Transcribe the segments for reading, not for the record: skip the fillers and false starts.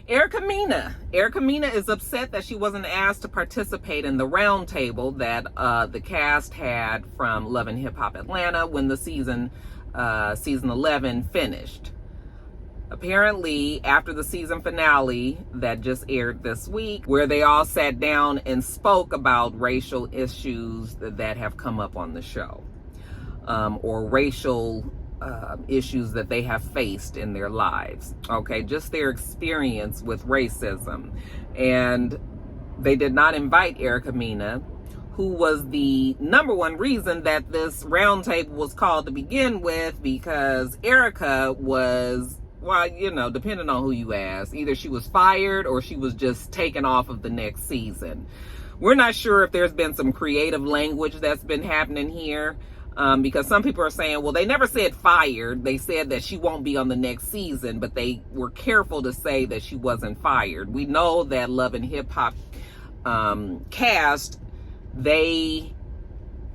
Erica Mena is upset that she wasn't asked to participate in the roundtable that the cast had from Love and Hip Hop Atlanta when the season 11 finished. Apparently, after the season finale that just aired this week, where they all sat down and spoke about racial issues that have come up on the show, or racial issues that they have faced in their lives. Okay, just their experience with racism. And they did not invite Erica Mena, who was the number one reason that this roundtable was called to begin with, because Erica was, well, you know, depending on who you ask, either she was fired or she was just taken off of the next season. We're not sure if there's been some creative language that's been happening here, because some people are saying, well, they never said fired. They said that she won't be on the next season, but they were careful to say that she wasn't fired. We know that Love and Hip Hop cast, they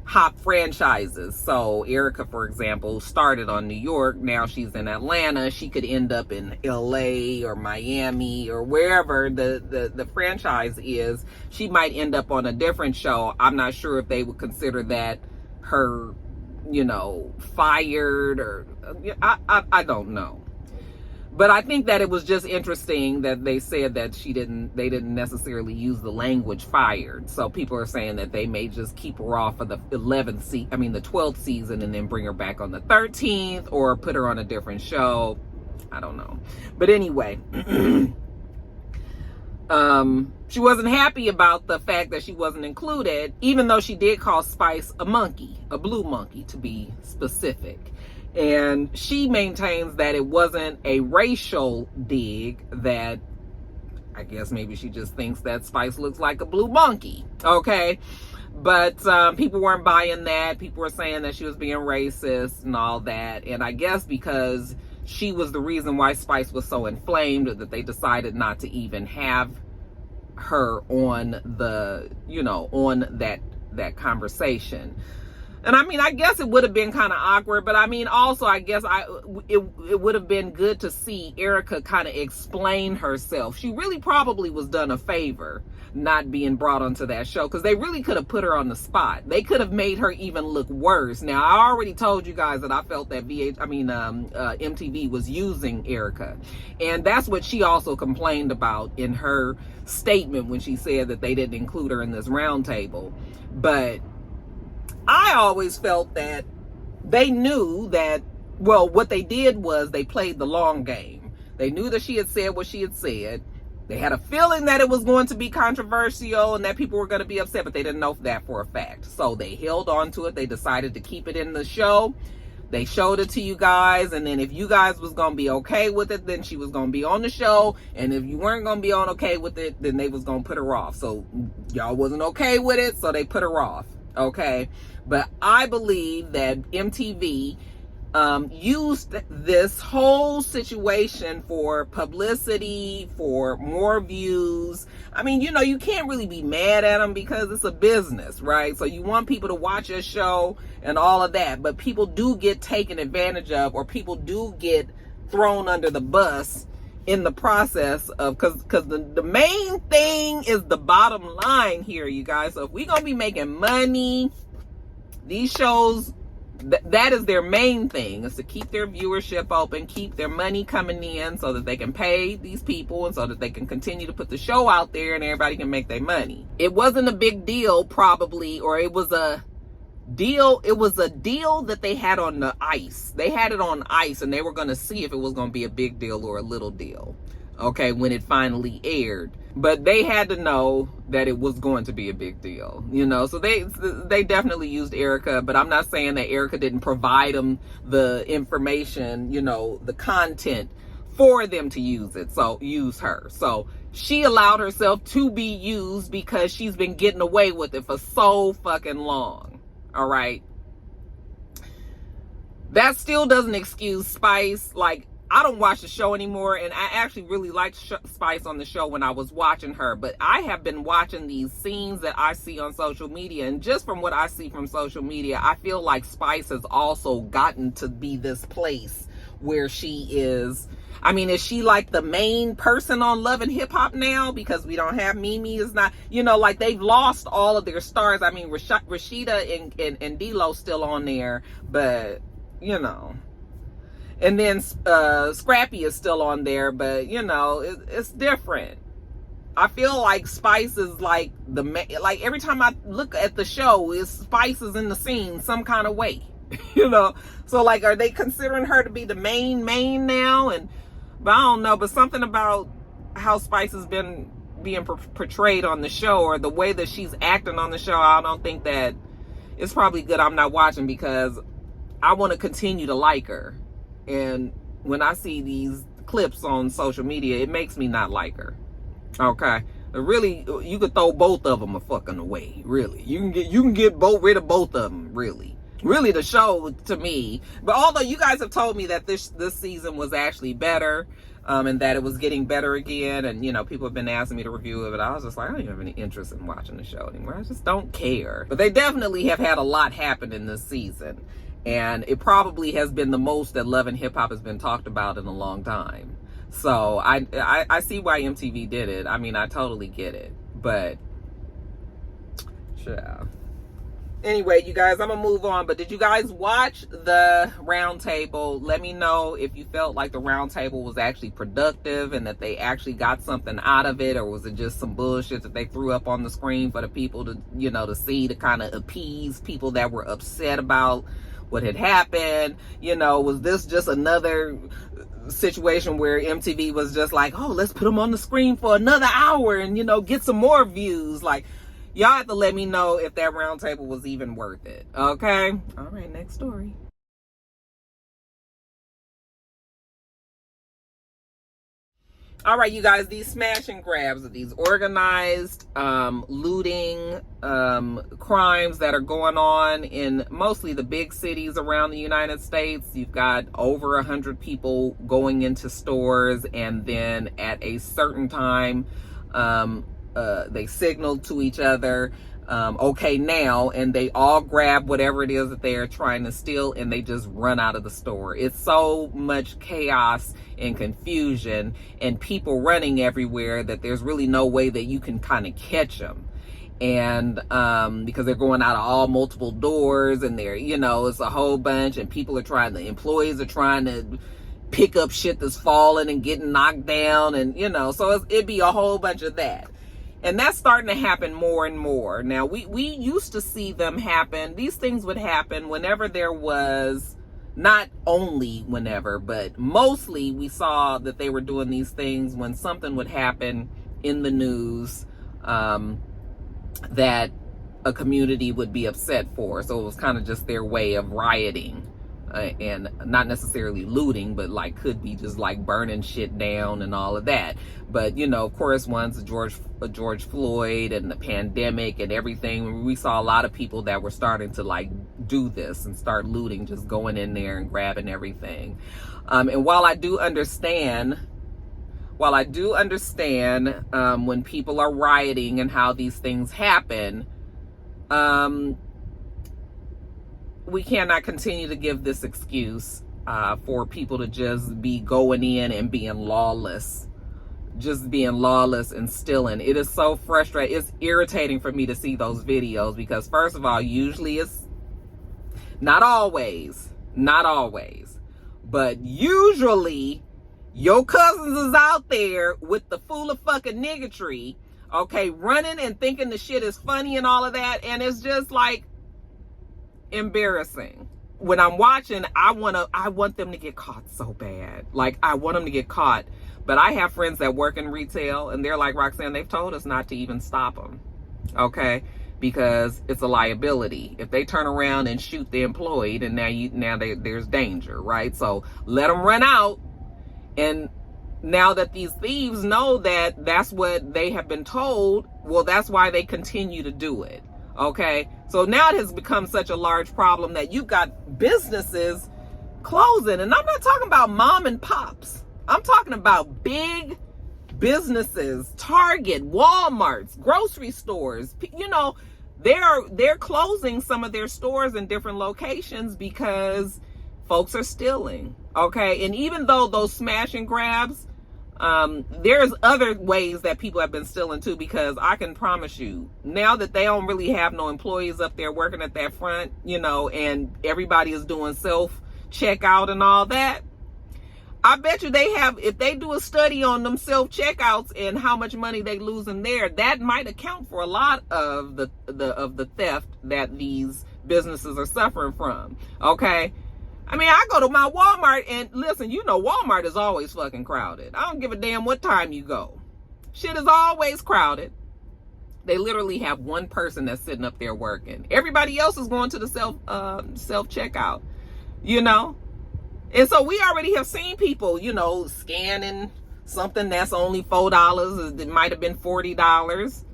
hop franchises. So Erica, for example, started on New York. Now she's in Atlanta. She could end up in LA or Miami or wherever the franchise is. She might end up on a different show. I'm not sure if they would consider that her, you know, fired, or I don't know. But I think that it was just interesting that they said that they didn't necessarily use the language fired. So people are saying that they may just keep her off of the 12th season and then bring her back on the 13th, or put her on a different show. I don't know. But anyway, she wasn't happy about the fact that she wasn't included, even though she did call Spice a monkey, a blue monkey to be specific. And she maintains that it wasn't a racial dig, that I guess maybe she just thinks that Spice looks like a blue monkey. Okay. But people weren't buying that. People were saying that she was being racist and all that. And I guess because she was the reason why Spice was so inflamed, that they decided not to even have her on the, you know, on that conversation. And I mean, I guess it would have been kind of awkward, but I mean, also, I guess it would have been good to see Erica kind of explain herself. She really probably was done a favor not being brought onto that show, because they really could have put her on the spot. They could have made her even look worse. Now, I already told you guys that I felt that MTV was using Erica, and that's what she also complained about in her statement when she said that they didn't include her in this roundtable. But I always felt that they knew that, well, what they did was they played the long game. They knew that she had said what she had said. They had a feeling that it was going to be controversial and that people were going to be upset, but they didn't know that for a fact. So they held on to it. They decided to keep it in the show. They showed it to you guys, and then if you guys was going to be okay with it, then she was going to be on the show. And if you weren't going to be okay with it, then they was going to put her off. So y'all wasn't okay with it, so they put her off. Okay, but I believe that MTV used this whole situation for publicity, for more views. I mean, you know, you can't really be mad at them because it's a business, right? So you want people to watch your show and all of that, but people do get taken advantage of, or people do get thrown under the bus in the process of, because the main thing is the bottom line here, you guys. So if we're gonna be making money, these shows, that is their main thing, is to keep their viewership open, keep their money coming in so that they can pay these people and so that they can continue to put the show out there and everybody can make their money. It wasn't a big deal probably, or it was a deal that they had on the ice. They had it on ice and they were going to see if it was going to be a big deal or a little deal, okay, when it finally aired. But they had to know that it was going to be a big deal, you know. So they definitely used Erica, but I'm not saying that Erica didn't provide them the information, you know, the content for them to use it. So use her. So she allowed herself to be used because she's been getting away with it for so fucking long. All right. That still doesn't excuse Spice. Like, I don't watch the show anymore, and I actually really liked Spice on the show when I was watching her, but I have been watching these scenes that I see on social media, and just from what I see from social media, I feel like Spice has also gotten to be this place where she is, I mean, is she like the main person on Love and Hip Hop now? Because we don't have Mimi is not, you know, like they've lost all of their stars. I mean, Rashida and D-Lo still on there, but you know. And then Scrappy is still on there, but you know, it's different. I feel like Spice is like like every time I look at the show, Spice is in the scene some kind of way, you know. So like, are they considering her to be the main now? But I don't know. But something about how Spice has been being portrayed on the show, or the way that she's acting on the show, I don't think that it's probably good I'm not watching, because I want to continue to like her. And when I see these clips on social media, it makes me not like her. Okay, really, you could throw both of them a fucking away. Really, you can get rid of both of them. Really, the show to me. But although you guys have told me that this season was actually better, and that it was getting better again, and you know, people have been asking me to review it, but I was just like, I don't even have any interest in watching the show anymore. I just don't care. But they definitely have had a lot happen in this season. And it probably has been the most that Love and Hip Hop has been talked about in a long time. So I see why MTV did it. I mean, I totally get it. But, sure. Anyway, you guys, I'm going to move on. But did you guys watch the roundtable? Let me know if you felt like the roundtable was actually productive and that they actually got something out of it. Or was it just some bullshit that they threw up on the screen for the people to, you know, to see, to kind of appease people that were upset about what had happened. You know, was this just another situation where MTV was just like, oh, let's put them on the screen for another hour and, you know, get some more views? Like, y'all have to let me know if that roundtable was even worth it. Okay? All right, next story. All right, you guys, these smash and grabs are these organized looting crimes that are going on in mostly the big cities around the United States. You've got over 100 people going into stores, and then at a certain time, they signal to each other, okay now, and they all grab whatever it is that they are trying to steal, and they just run out of the store. It's so much chaos and confusion and people running everywhere that there's really no way that you can kind of catch them. And because they're going out of all multiple doors, and they're, you know, it's a whole bunch, and employees are trying to pick up shit that's falling and getting knocked down, and you know, so it'd be a whole bunch of that. And that's starting to happen more and more. Now, we used to see them happen. These things would happen whenever there was, not only whenever, but mostly we saw that they were doing these things when something would happen in the news that a community would be upset for. So it was kind of just their way of rioting. And not necessarily looting, but like could be just like burning shit down and all of that. But you know, of course, once George Floyd and the pandemic and everything, we saw a lot of people that were starting to like do this and start looting, just going in there and grabbing everything. And while I do understand when people are rioting and how these things happen, we cannot continue to give this excuse for people to just be going in and being lawless and stealing. It is so frustrating. It's irritating for me to see those videos, because first of all, usually it's not always, but usually your cousins is out there with the fool of fucking niggotry, okay, running and thinking the shit is funny and all of that, and it's just like embarrassing. When I'm watching, I want them to get caught so bad. Like, I want them to get caught. But I have friends that work in retail, and they're like, Roxanne, they've told us not to even stop them, okay? Because it's a liability. If they turn around and shoot the employee, then there's danger, right? So let them run out. And now that these thieves know that that's what they have been told, well, that's why they continue to do it. Okay, so now it has become such a large problem that you've got businesses closing. And I'm not talking about mom and pops. I'm talking about big businesses, Target, Walmart's, grocery stores. You know, they're closing some of their stores in different locations because folks are stealing. Okay, and even though those smash and grabs, there's other ways that people have been stealing too, because I can promise you, now that they don't really have no employees up there working at that front, you know, and everybody is doing self checkout and all that, I bet you they have, if they do a study on them self checkouts and how much money they lose in there, that might account for a lot of the theft that these businesses are suffering from. Okay, I mean, I go to my Walmart, and listen, you know, Walmart is always fucking crowded. I don't give a damn what time you go. Shit is always crowded. They literally have one person that's sitting up there working. Everybody else is going to the self checkout, you know? And so we already have seen people, you know, scanning something that's only $4. It might have been $40,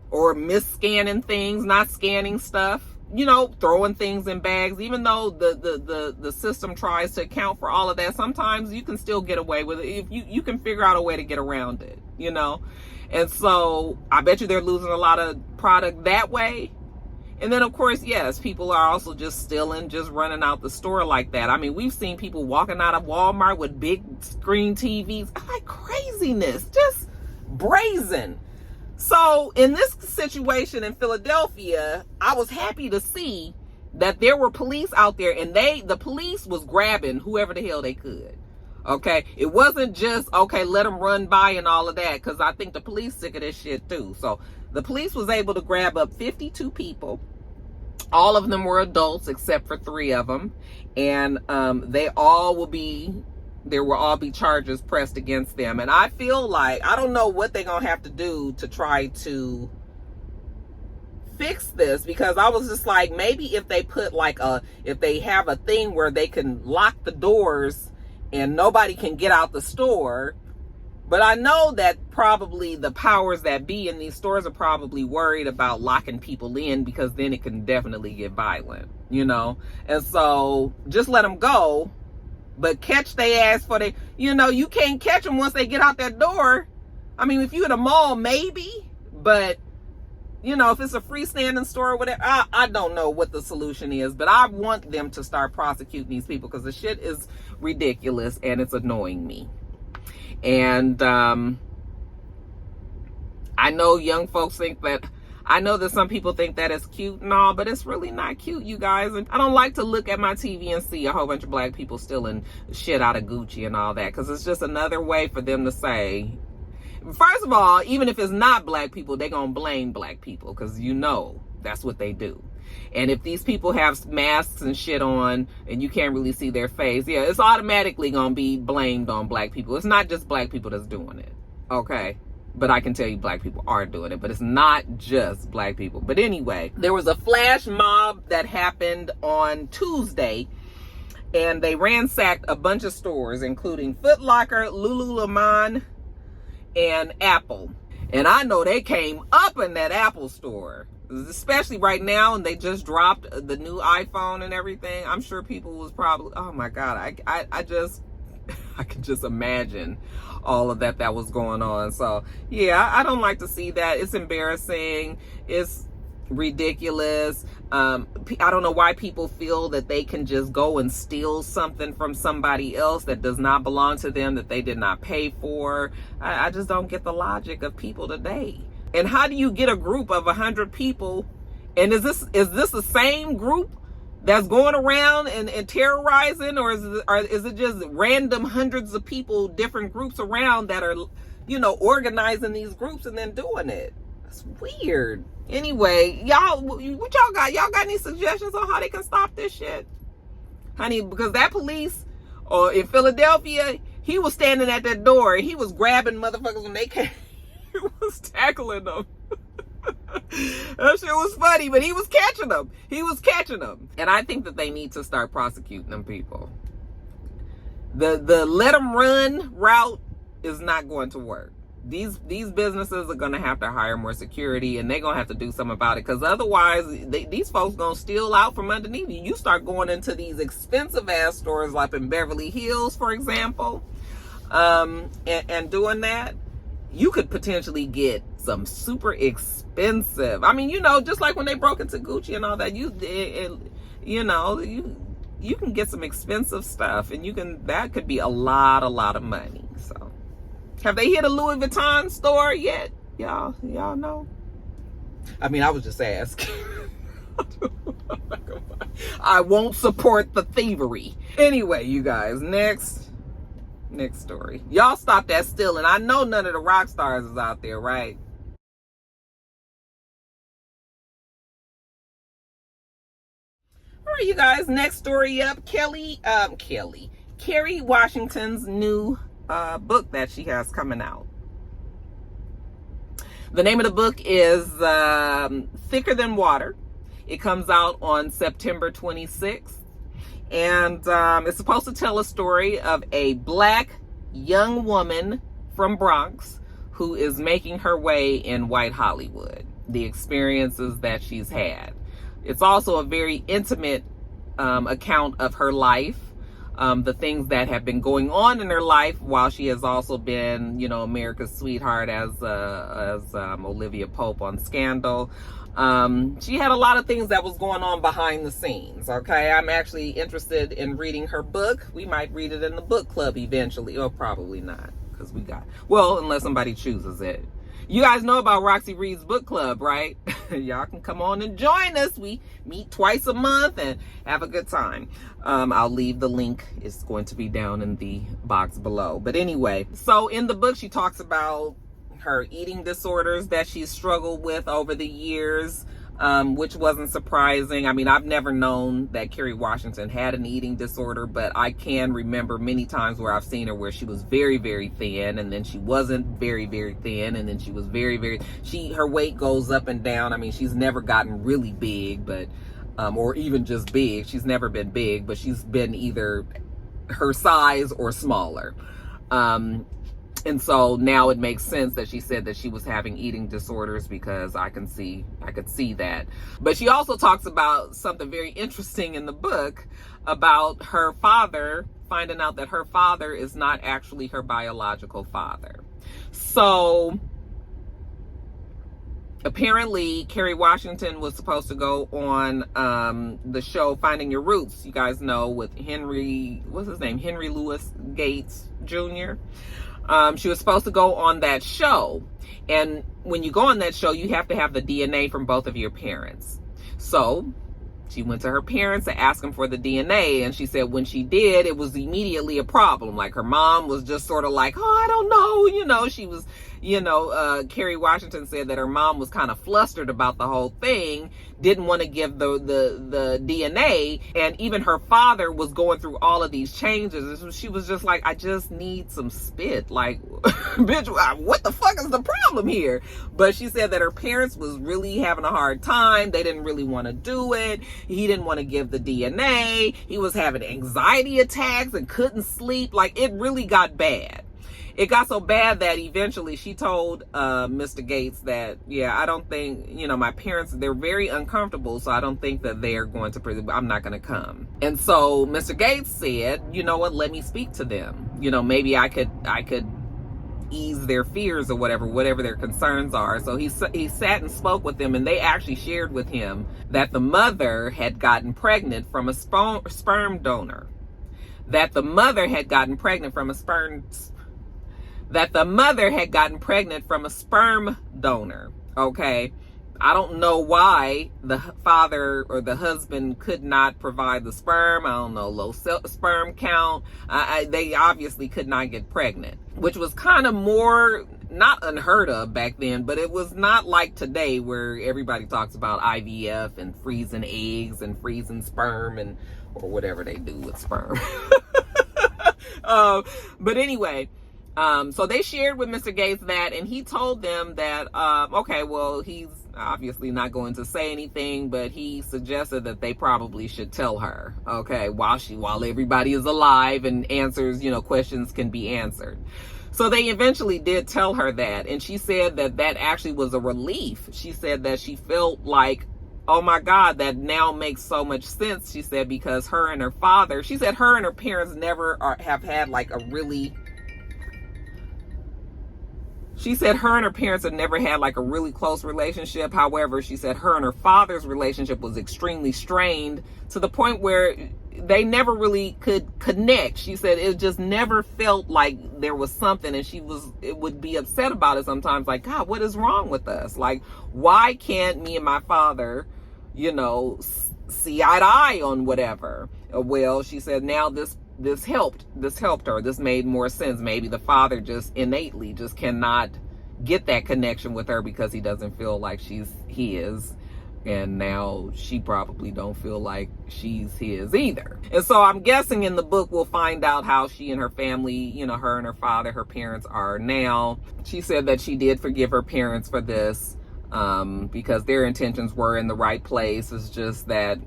or mis-scanning things, not scanning stuff. You know, throwing things in bags, even though the system tries to account for all of that, sometimes you can still get away with it if you can figure out a way to get around it, you know. And so I bet you they're losing a lot of product that way. And then, of course, yes, people are also just stealing, just running out the store like that. I mean, we've seen people walking out of Walmart with big screen TVs. Like craziness, just brazen. So in this situation in Philadelphia, I was happy to see that there were police out there, and the police was grabbing whoever the hell they could. Okay, it wasn't just, okay, let them run by and all of that, because I think the police sick of this shit too. So the police was able to grab up 52 people. All of them were adults except for 3 of them, and there will all be charges pressed against them. And I feel like, I don't know what they're going to have to do to try to fix this, because I was just like, maybe if they put like if they have a thing where they can lock the doors and nobody can get out the store. But I know that probably the powers that be in these stores are probably worried about locking people in, because then it can definitely get violent, you know? And so just let them go. But catch they ass for you know, you can't catch them once they get out that door. I mean, if you're at a mall, maybe. But, you know, if it's a freestanding store or whatever, I don't know what the solution is. But I want them to start prosecuting these people, because the shit is ridiculous and it's annoying me. And I know young folks think that, I know that some people think that it's cute and all, but it's really not cute, you guys. And I don't like to look at my TV and see a whole bunch of black people stealing shit out of Gucci and all that, because it's just another way for them to say, first of all, even if it's not black people, they're going to blame black people, because you know that's what they do. And if these people have masks and shit on and you can't really see their face, yeah, it's automatically going to be blamed on black people. It's not just black people that's doing it, okay? But I can tell you black people are doing it, but it's not just black people. But anyway, there was a flash mob that happened on Tuesday, and they ransacked a bunch of stores, including Foot Locker, Lululemon, and Apple. And I know they came up in that Apple store, especially right now, and they just dropped the new iPhone and everything. I'm sure people was probably, oh my God, I could just imagine all of that was going on. So yeah, I don't like to see that. It's embarrassing. It's ridiculous. I don't know why people feel that they can just go and steal something from somebody else that does not belong to them, that they did not pay for. I just don't get the logic of people today. And how do you get a group of 100 people? And is this the same group that's going around and terrorizing, or is it just random hundreds of people, different groups around that are, you know, organizing these groups and then doing it? It's weird. Anyway, y'all, what y'all got? Y'all got any suggestions on how they can stop this shit? Honey, because that police in Philadelphia, he was standing at that door and he was grabbing motherfuckers when they came. He was tackling them. That shit was funny, but he was catching them. And I think that they need to start prosecuting them people. The let them run route is not going to work. These businesses are going to have to hire more security, and they're going to have to do something about it, because otherwise these folks going to steal out from underneath you. You start going into these expensive ass stores like in Beverly Hills, for example, and doing that, you could potentially get some super expensive. I mean, you know, just like when they broke into Gucci and all that, you you can get some expensive stuff, and that could be a lot of money. So, have they hit a Louis Vuitton store yet? Y'all know? I mean, I was just asking. I won't support the thievery. Anyway, you guys, next story. Y'all stop that stealing. I know none of the Roxstars is out there, right? All right, you guys, next story up. Kerry Washington's new book that she has coming out. The name of the book is Thicker Than Water. It comes out on September 26th. And it's supposed to tell a story of a Black young woman from Bronx who is making her way in white Hollywood, the experiences that she's had. It's also a very intimate account of her life, the things that have been going on in her life, while she has also been, America's sweetheart as Olivia Pope on Scandal. She had a lot of things that was going on behind the scenes. Okay, I'm actually interested in reading her book. We might read it in the book club eventually, or probably not, because unless somebody chooses it. You guys know about Roxy Reads Book Club, right? Y'all can come on and join us. We meet twice a month and have a good time. I'll leave the link. It's going to be down in the box below. But anyway, so in the book, she talks about her eating disorders that she's struggled with over the years, which wasn't surprising. I mean, I've never known that Kerry Washington had an eating disorder, but I can remember many times where I've seen her where she was very, very thin, and then she wasn't very, very thin, and then she was very, very, her weight goes up and down. I mean, she's never gotten really big, but, or even just big. She's never been big, but she's been either her size or smaller. And so now it makes sense that she said that she was having eating disorders, because I could see that. But she also talks about something very interesting in the book about her father, finding out that her father is not actually her biological father. So apparently Kerry Washington was supposed to go on the show Finding Your Roots, you guys know, with Henry Louis Gates Jr. She was supposed to go on that show. And when you go on that show, you have to have the DNA from both of your parents. So she went to her parents to ask them for the DNA. And she said when she did, it was immediately a problem. Like, her mom was just sort of like, oh, I don't know. She was, Kerry Washington said that her mom was kind of flustered about the whole thing, didn't want to give the DNA. And even her father was going through all of these changes. And she was just like, I just need some spit. Like, bitch, what the fuck is the problem here? But she said that her parents was really having a hard time. They didn't really want to do it. He didn't want to give the DNA. He was having anxiety attacks and couldn't sleep. Like, it really got bad. It got so bad that eventually she told Mr. Gates that, I don't think, my parents, they're very uncomfortable, so I don't think that they're going to, I'm not going to come. And so Mr. Gates said, you know what, let me speak to them. Maybe I could ease their fears or whatever their concerns are. So he sat and spoke with them, and they actually shared with him that the mother had gotten pregnant from a sperm donor. That the mother had gotten pregnant from a sperm donor. Okay. I don't know why the father or the husband could not provide the sperm. I don't know, low sperm count. They obviously could not get pregnant, which was kind of more not unheard of back then, but it was not like today where everybody talks about IVF and freezing eggs and freezing sperm or whatever they do with sperm. But anyway, so they shared with Mr. Gates that, and he told them that, okay, well, he's obviously not going to say anything, but he suggested that they probably should tell her, okay, while everybody is alive and answers, questions can be answered. So they eventually did tell her that, and she said that actually was a relief. She said that she felt like, oh my God, that now makes so much sense. She said because her and her father, she said her and her parents never have had like a really, she said her and her parents had never had like a really close relationship. However, she said her and her father's relationship was extremely strained to the point where they never really could connect. She said it just never felt like there was something, and it would be upset about it sometimes, like, God, what is wrong with us? Like, why can't me and my father, see eye to eye on whatever? Well, she said now this helped her. This made more sense. Maybe the father just innately just cannot get that connection with her because he doesn't feel like she's his. And now she probably don't feel like she's his either. And so I'm guessing in the book we'll find out how she and her family, her and her father, her parents are now. She said that she did forgive her parents for this because their intentions were in the right place. It's just that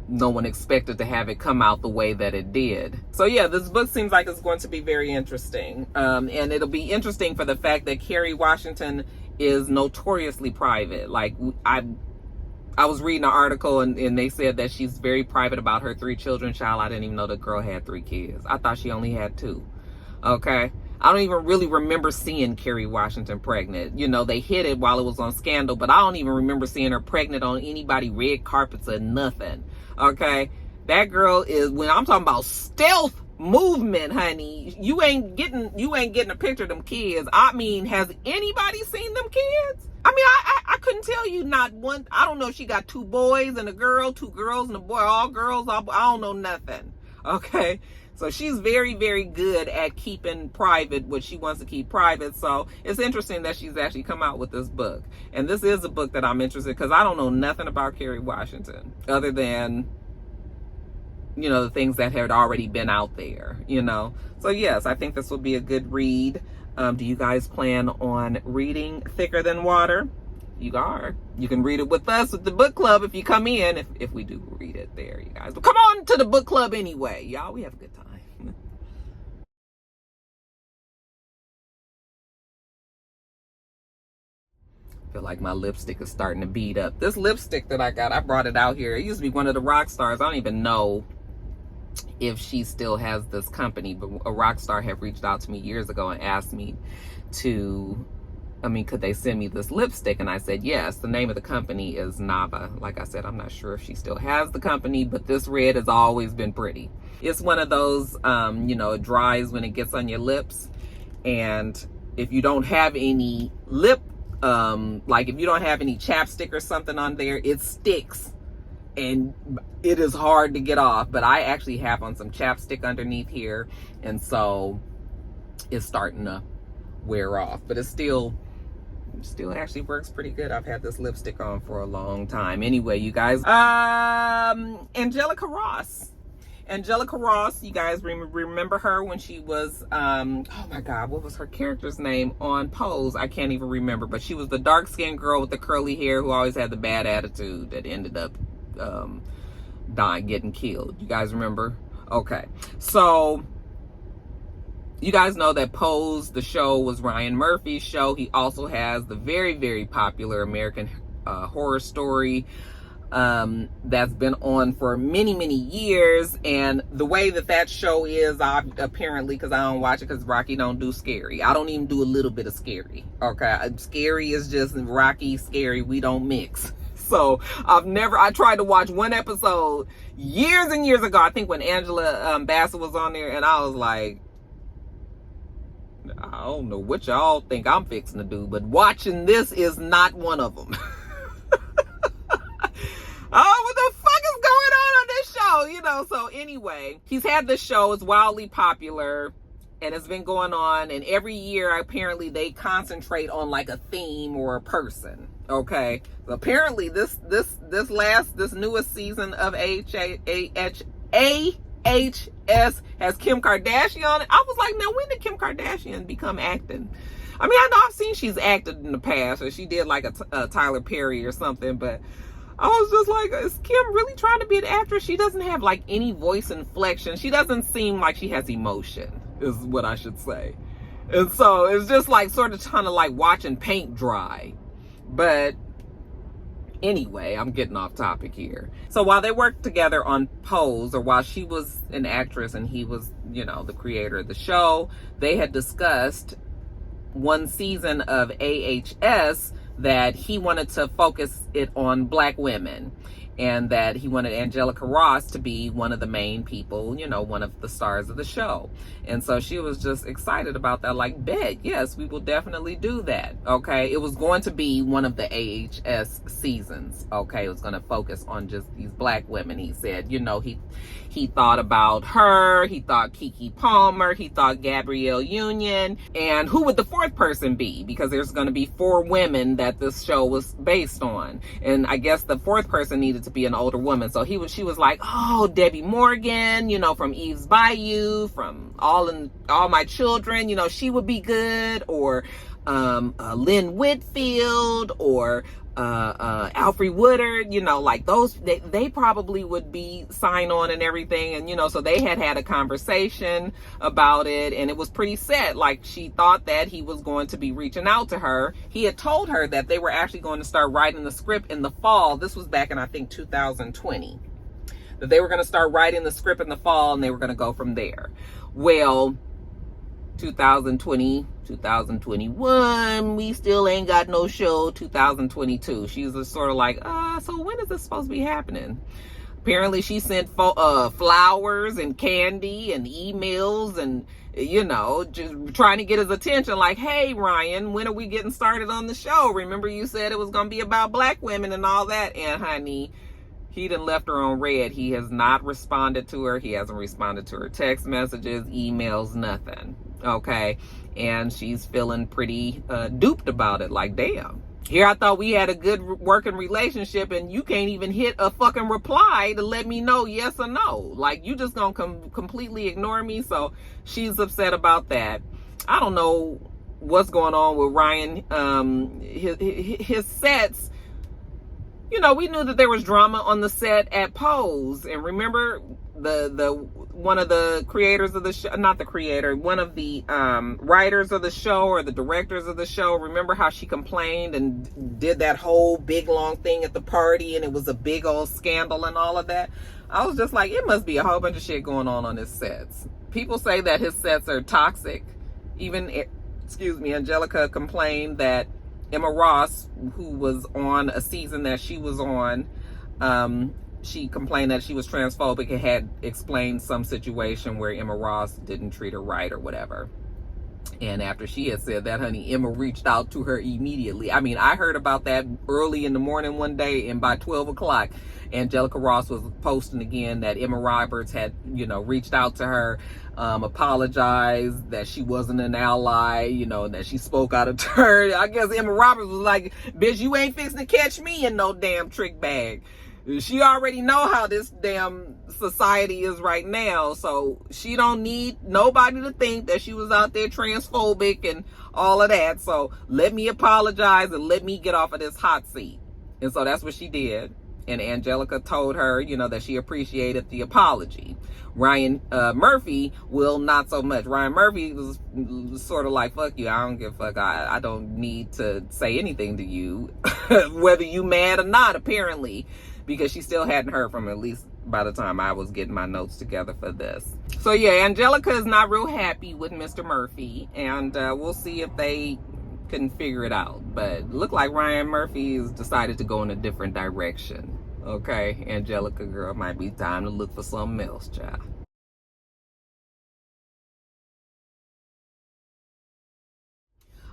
no one expected to have it come out the way that it did. So yeah, this book seems like it's going to be very interesting. And it'll be interesting for the fact that Kerry Washington is notoriously private. Like, I was reading an article and they said that she's very private about her 3 children. Child, I didn't even know the girl had 3 kids. I thought she only had 2. Okay. I don't even really remember seeing Kerry Washington pregnant. They hid it while it was on Scandal, but I don't even remember seeing her pregnant on anybody red carpets or nothing. Okay. That girl is, when I'm talking about stealth movement, honey, you ain't getting a picture of them kids. I mean, has anybody seen them kids? I mean, I couldn't tell you not one. I don't know if she got 2 boys and a girl, 2 girls and a boy, all girls. I don't know nothing. Okay. So she's very, very good at keeping private what she wants to keep private. So it's interesting that she's actually come out with this book. And this is a book that I'm interested in because I don't know nothing about Kerry Washington other than, the things that had already been out there, So yes, I think this will be a good read. Do you guys plan on reading Thicker Than Water? You are. You can read it with us at the book club if you come in, if we do read it there, you guys. But come on to the book club anyway, y'all. We have a good time. I feel like my lipstick is starting to bead up. This lipstick that I got, I brought it out here. It used to be one of the Roxstars. I don't even know if she still has this company, but a Roxstar had reached out to me years ago and asked me could they send me this lipstick? And I said, yes. The name of the company is Nava. Like I said, I'm not sure if she still has the company, but this red has always been pretty. It's one of those, it dries when it gets on your lips. And if you don't have any lip, if you don't have any chapstick or something on there, it sticks. And it is hard to get off, but I actually have on some chapstick underneath here, and so it's starting to wear off, but it still actually works pretty good. I've had this lipstick on for a long time. Anyway, you guys, Angelica Ross, you guys remember her when she was, oh my God, what was her character's name on Pose? I can't even remember, but she was the dark-skinned girl with the curly hair who always had the bad attitude that ended up dying, getting killed. You guys remember? Okay. So you guys know that Pose, the show, was Ryan Murphy's show. He also has the very, very popular American Horror Story that's been on for many, many years. And the way that show is, apparently, because I don't watch it because Rocky don't do scary. I don't even do a little bit of scary. Okay. Scary is just Rocky, scary. We don't mix. So I tried to watch one episode years and years ago, I think when Angela Bassett was on there, and I was like, I don't know what y'all think I'm fixing to do, but watching this is not one of them. Oh, what the fuck is going on this show? So anyway, he's had this show. It's wildly popular. And it's been going on, and every year apparently they concentrate on like a theme or a person. Okay, so apparently this newest season of AHS has Kim Kardashian on it. I was like, now when did Kim Kardashian become acting? I mean, I know I've seen she's acted in the past, or she did like a Tyler Perry or something, but I was just like, is Kim really trying to be an actress? She doesn't have like any voice inflection. She doesn't seem like she has emotion, is what I should say. And so it's just like sort of kind of like watching paint dry. But anyway, I'm getting off topic here. So while they worked together on Pose, or while she was an actress and he was, the creator of the show, they had discussed one season of AHS that he wanted to focus it on Black women. and that he wanted Angelica Ross to be one of the main people, you know, one of the stars of the show. And so she was just excited about that, like, bet, yes, we will definitely do that. Okay, it was going to be one of the AHS seasons. Okay, it was going to focus on just these black women. He said, you know, he thought about her, he thought Keke Palmer, he thought Gabrielle Union, and who would the fourth person be? Because there's going to be 4 women that this show was based on, and I guess the fourth person needed to be an older woman. So she was like, oh, Debbie Morgan, you know, from Eve's Bayou, from All My Children, you know, she would be good, or Lynn Whitfield, or Alfre Woodard, you know, like those, they probably would be sign on and everything. And, you know, so they had a conversation about it, and it was pretty set. Like, she thought that he was going to be reaching out to her. He had told her that they were actually going to start writing the script in the fall. This was back in, I think, 2020, that they were going to start writing the script in the fall, and they were going to go from there. Well, 2020, 2021, we still ain't got no show. 2022, she was just sort of like, so when is this supposed to be happening? Apparently she sent flowers and candy and emails, and, you know, just trying to get his attention, like, hey, Ryan, when are we getting started on the show? Remember you said it was going to be about black women and all that. And honey, he done left her on red. He has not responded to her. He hasn't responded to her text messages, emails, nothing. Okay, and she's feeling pretty duped about it. Like, damn, here I thought we had a good working relationship, and you can't even hit a fucking reply to let me know yes or no. Like, you just gonna completely ignore me. So she's upset about that. I don't know what's going on with Ryan. His sets, you know, we knew that there was drama on the set at Pose, and remember the one of the creators of the show, not the creator, one of the writers of the show, or the directors of the show, remember how she complained and did that whole big long thing at the party, and it was a big old scandal and all of that. I was just like, it must be a whole bunch of shit going on his sets. People say that his sets are toxic. Even, Angelica complained that Emma Ross, who was on a season that she was on, she complained that she was transphobic and had explained some situation where Emma Ross didn't treat her right or whatever. And after she had said that, honey, Emma reached out to her immediately. I mean, I heard about that early in the morning one day, and by 12 o'clock, Angelica Ross was posting again that Emma Roberts had, you know, reached out to her, apologized, that she wasn't an ally, you know, that she spoke out of turn. I guess Emma Roberts was like, bitch, you ain't fixing to catch me in no damn trick bag. She already know how this damn society is right now, so she don't need nobody to think that she was out there transphobic and all of that. So let me apologize and let me get off of this hot seat. And so that's what she did. And Angelica told her, you know, that she appreciated the apology. Ryan Murphy will not so much. Ryan Murphy was sort of like, fuck you, I don't give a fuck. I don't need to say anything to you, whether you mad or not, apparently, because she still hadn't heard from him, at least by the time I was getting my notes together for this. So yeah, Angelica is not real happy with Mr. Murphy, and we'll see if they can figure it out. But look like Ryan Murphy has decided to go in a different direction. Okay, Angelica girl, might be time to look for something else, child.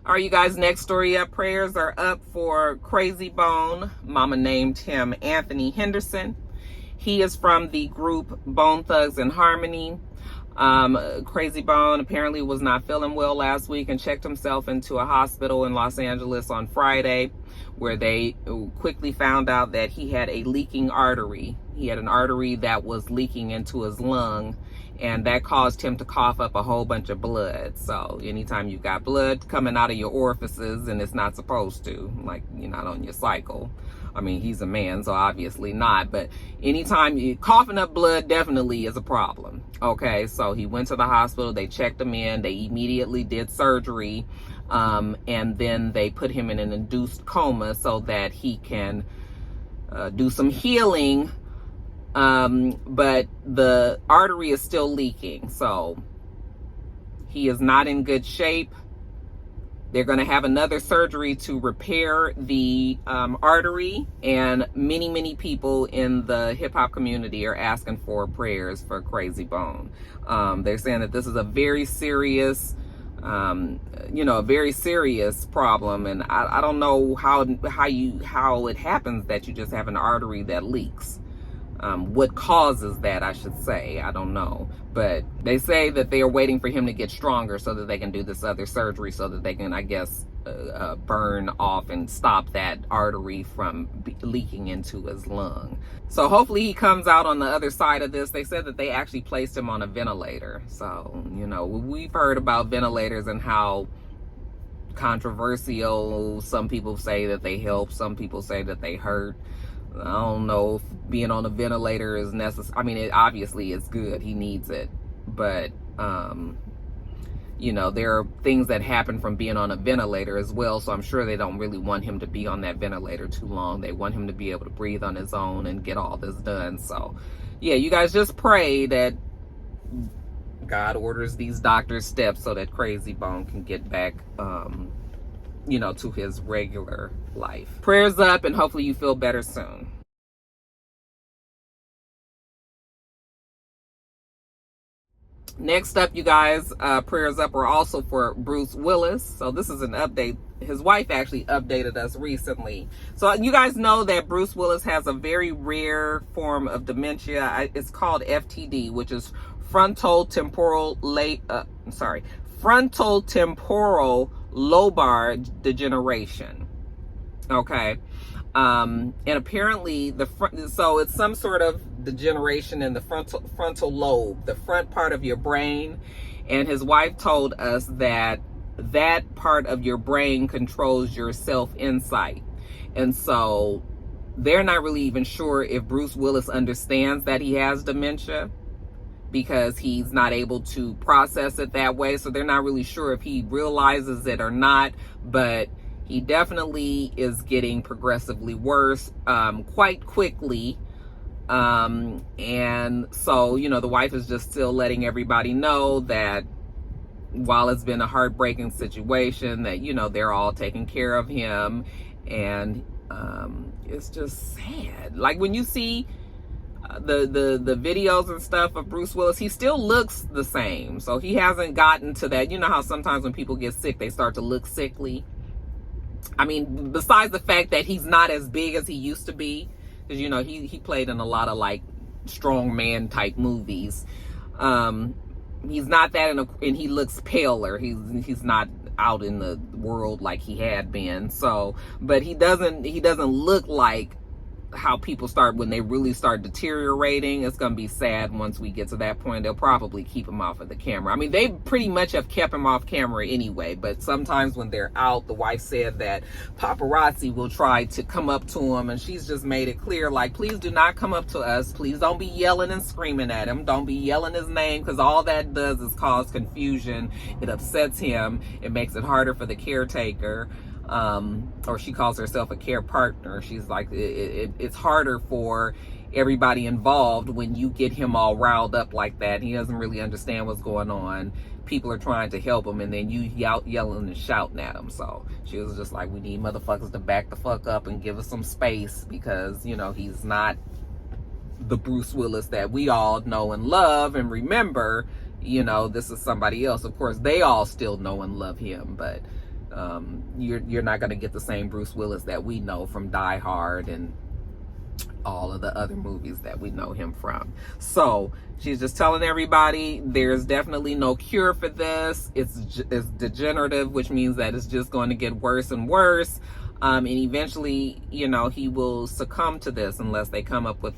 All right, you guys, next story up. Prayers are up for KrayzieBone. Mama named him Anthony Henderson. He is from the group Bone Thugs and Harmony. KrayzieBone apparently was not feeling well last week and checked himself into a hospital in Los Angeles on Friday, where they quickly found out that he had a leaking artery. He had an artery that was leaking into his lung, and that caused him to cough up a whole bunch of blood. So anytime you got blood coming out of your orifices and it's not supposed to, like you're not on your cycle. I mean, he's a man, so obviously not. But anytime you coughing up blood, definitely is a problem. Okay, so he went to the hospital. They checked him in. They immediately did surgery. And then they put him in an induced coma so that he can do some healing. But the artery is still leaking. So he is not in good shape. They're going to have another surgery to repair the artery, and many people in the hip-hop community are asking for prayers for KrayzieBone. They're saying that this is a very serious, a very serious problem, and I don't know how it happens that you just have an artery that leaks. What causes that, I should say. I don't know. But they say that they are waiting for him to get stronger so that they can do this other surgery so that they can, I guess, burn off and stop that artery from leaking into his lung. So hopefully he comes out on the other side of this. They said that they actually placed him on a ventilator. So, we've heard about ventilators and how controversial. Some people say that they help. Some people say that they hurt. I don't know if being on a ventilator is necessary. I mean, obviously it's good. He needs it. But, there are things that happen from being on a ventilator as well. So I'm sure they don't really want him to be on that ventilator too long. They want him to be able to breathe on his own and get all this done. So, yeah, you guys just pray that God orders these doctors' steps so that KrayzieBone can get back, to his regular life. Prayers up, and hopefully you feel better soon. Next up, you guys, prayers up are also for Bruce Willis. So this is an update. His wife actually updated us recently. So you guys know that Bruce Willis has a very rare form of dementia. It's called FTD, which is frontal temporal lobar degeneration. Okay. And apparently so it's some sort of degeneration in the frontal lobe, the front part of your brain. And his wife told us that that part of your brain controls your self-insight. And so they're not really even sure if Bruce Willis understands that he has dementia, because he's not able to process it that way. So they're not really sure if he realizes it or not, but he definitely is getting progressively worse quite quickly. And so, the wife is just still letting everybody know that while it's been a heartbreaking situation, that, they're all taking care of him. And it's just sad. Like when you see the videos and stuff of Bruce Willis, he still looks the same. So he hasn't gotten to that. You know how sometimes when people get sick, they start to look sickly. I mean, besides the fact that he's not as big as he used to be, because he played in a lot of like strong man type movies. He's not that, and he looks paler. He's not out in the world like he had been. So, but he doesn't look like how people start when they really start deteriorating. It's going to be sad once we get to that point. They'll probably keep him off of the camera. I mean, they pretty much have kept him off camera anyway, but sometimes when they're out, the wife said that paparazzi will try to come up to him, and she's just made it clear, like, please do not come up to us. Please don't be yelling and screaming at him. Don't be yelling his name, because all that does is cause confusion. It upsets him. It makes it harder for the caretaker. Or she calls herself a care partner. She's like, it's harder for everybody involved when you get him all riled up like that. He doesn't really understand what's going on. People are trying to help him, and then you yelling and shouting at him. So she was just like, we need motherfuckers to back the fuck up and give us some space, because he's not the Bruce Willis that we all know and love and remember. This is somebody else. Of course, they all still know and love him, but you're not going to get the same Bruce Willis that we know from Die Hard and all of the other movies that we know him from. So she's just telling everybody there's definitely no cure for this. It's degenerative, which means that it's just going to get worse and worse. And eventually, he will succumb to this unless they come up with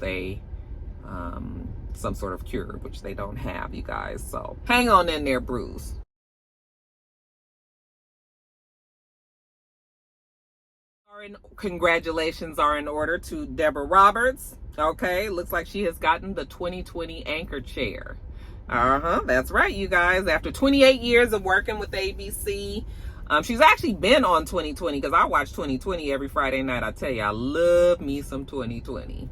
some sort of cure, which they don't have, you guys. So hang on in there, Bruce. Congratulations are in order to Deborah Roberts. Okay, looks like she has gotten the 2020 anchor chair. That's right, you guys. After 28 years of working with ABC, She's actually been on 2020 because I watch 2020 every Friday night. I tell you, I love me some 2020.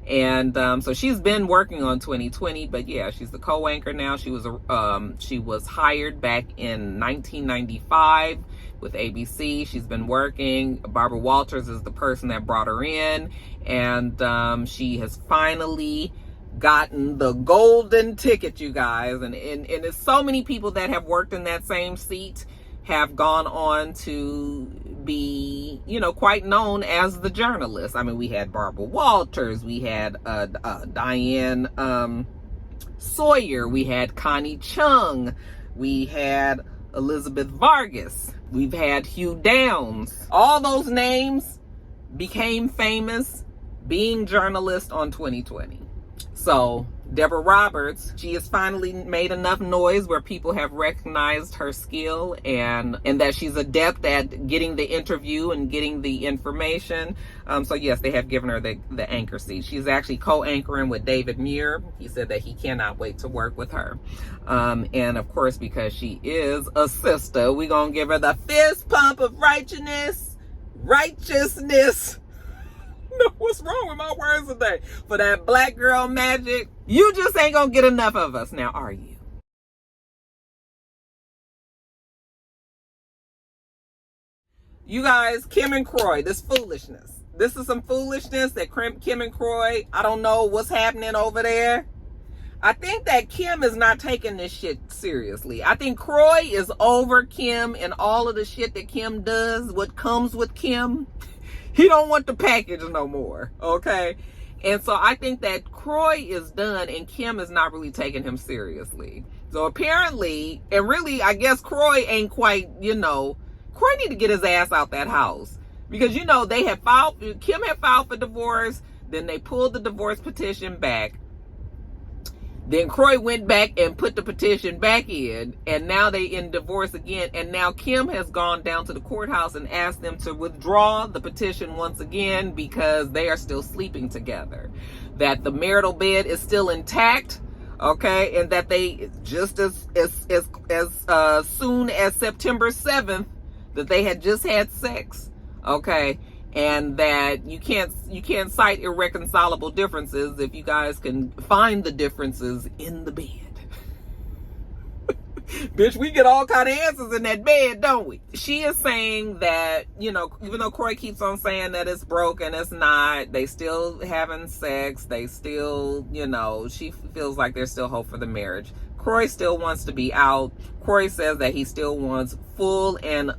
And so she's been working on 2020, but yeah, she's the co-anchor now. She was hired back in 1995 with ABC. She's been working. Barbara Walters is the person that brought her in, and she has finally gotten the golden ticket, you guys. And there's so many people that have worked in that same seat have gone on to be, you know, quite known as the journalist. I mean, we had Barbara Walters, we had Diane Sawyer, we had Connie Chung, we had Elizabeth Vargas, we've had Hugh Downs. All those names became famous being journalists on 2020. So Deborah Roberts, she has finally made enough noise where people have recognized her skill and that she's adept at getting the interview and getting the information. So yes, they have given her the anchor seat. She's actually co-anchoring with David Muir. He said that he cannot wait to work with her. And of course, because she is a sister, we're going to give her the fist pump of righteousness. No, what's wrong with my words today? For that black girl magic, you just ain't gonna get enough of us now, are you? You guys, Kim&Kroy, this foolishness. This is some foolishness that Kim&Kroy, I don't know what's happening over there. I think that Kim is not taking this shit seriously. I think Kroy is over Kim and all of the shit that Kim does, what comes with Kim. He don't want the package no more, okay? And so I think that Kroy is done and Kim is not really taking him seriously. So apparently, and really, I guess Kroy ain't quite, you know, Kroy need to get his ass out that house. Because, you know, Kim had filed for divorce, then they pulled the divorce petition back. Then Kroy went back and put the petition back in, and now they in divorce again. And now Kim has gone down to the courthouse and asked them to withdraw the petition once again because they are still sleeping together. That the marital bed is still intact, okay, and that they just as soon as September 7th that they had just had sex, okay. And that you can't cite irreconcilable differences if you guys can find the differences in the bed. Bitch, we get all kind of answers in that bed, don't we? She is saying that, you know, even though Kroy keeps on saying that it's broken, it's not. They still having sex. They still, you know, she feels like there's still hope for the marriage. Kroy still wants to be out. Kroy says that he still wants full and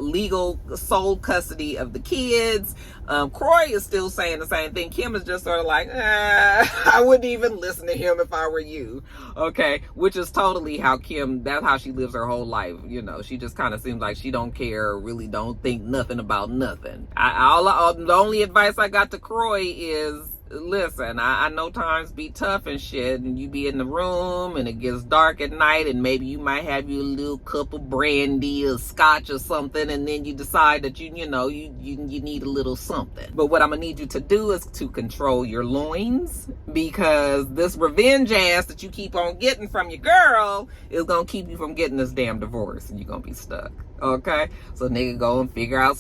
legal sole custody of the kids. Kroy is still saying the same thing. Kim is just sort of like, I wouldn't even listen to him if I were you. Okay, which is totally how Kim, that's how she lives her whole life. You know, she just kind of seems like she don't care, really don't think nothing about nothing. The only advice I got to Kroy is, listen, I know times be tough and shit, and you be in the room and it gets dark at night and maybe you might have your little cup of brandy or scotch or something, and then you decide that you need a little something. But what I'm gonna need you to do is to control your loins, because this revenge ass that you keep on getting from your girl is gonna keep you from getting this damn divorce, and you're gonna be stuck. Okay, so nigga, go and figure out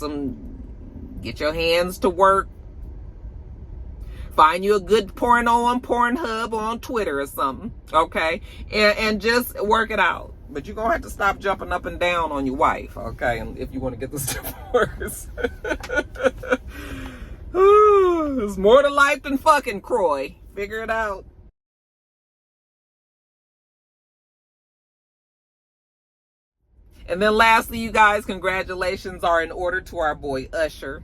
get your hands to work. Find you a good porno on Pornhub or on Twitter or something, okay? And just work it out. But you're going to have to stop jumping up and down on your wife, okay? And if you want to get this divorce. There's more to life than fucking, Kroy. Figure it out. And then lastly, you guys, congratulations are in order to our boy Usher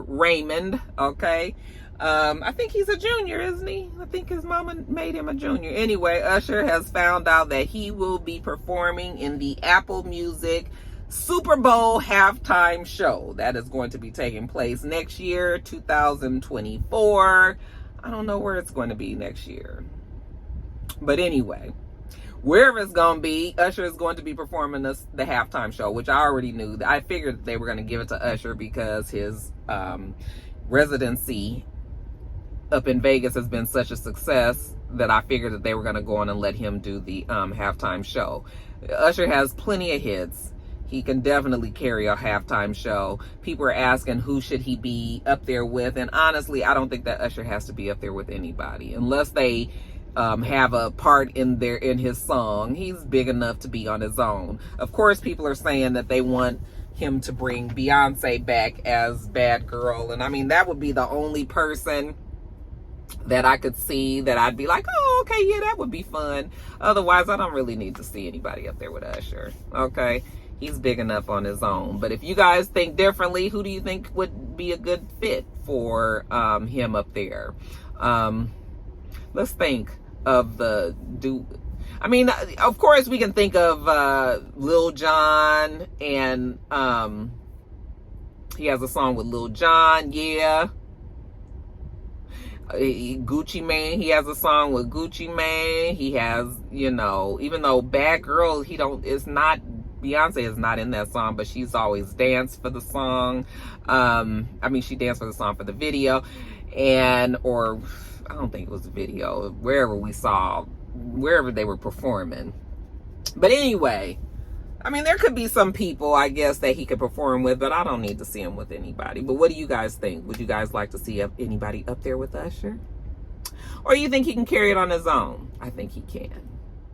Raymond, okay? I think he's a junior, isn't he? I think his mama made him a junior. Anyway, Usher has found out that he will be performing in the Apple Music Super Bowl halftime show. That is going to be taking place next year, 2024. I don't know where it's going to be next year. But anyway, wherever it's going to be, Usher is going to be performing the halftime show, which I already knew. I figured they were going to give it to Usher because his residency up in Vegas has been such a success that I figured that they were going to go on and let him do the halftime show. Usher has plenty of hits. He can definitely carry a halftime show. People are asking who should he be up there with, and honestly, I don't think that Usher has to be up there with anybody unless they have a part in his song. He's big enough to be on his own. Of course, people are saying that they want him to bring Beyonce back as Bad Girl, and I mean, that would be the only person that I could see that I'd be like, oh, okay, yeah, that would be fun. Otherwise, I don't really need to see anybody up there with Usher. Okay, he's big enough on his own. But if you guys think differently, who do you think would be a good fit for him up there? Let's think of I mean, of course we can think of Lil Jon, and he has a song with Lil Jon, yeah. Gucci Mane, he has a song with Gucci Mane. He has, you know, even though Bad Girl, Beyonce is not in that song, but she's always danced for the song. I mean, she danced for the song for the video, or I don't think it was a video, wherever they were performing. But anyway, I mean, there could be some people, I guess, that he could perform with, but I don't need to see him with anybody. But what do you guys think? Would you guys like to see anybody up there with Usher? Or you think he can carry it on his own? I think he can.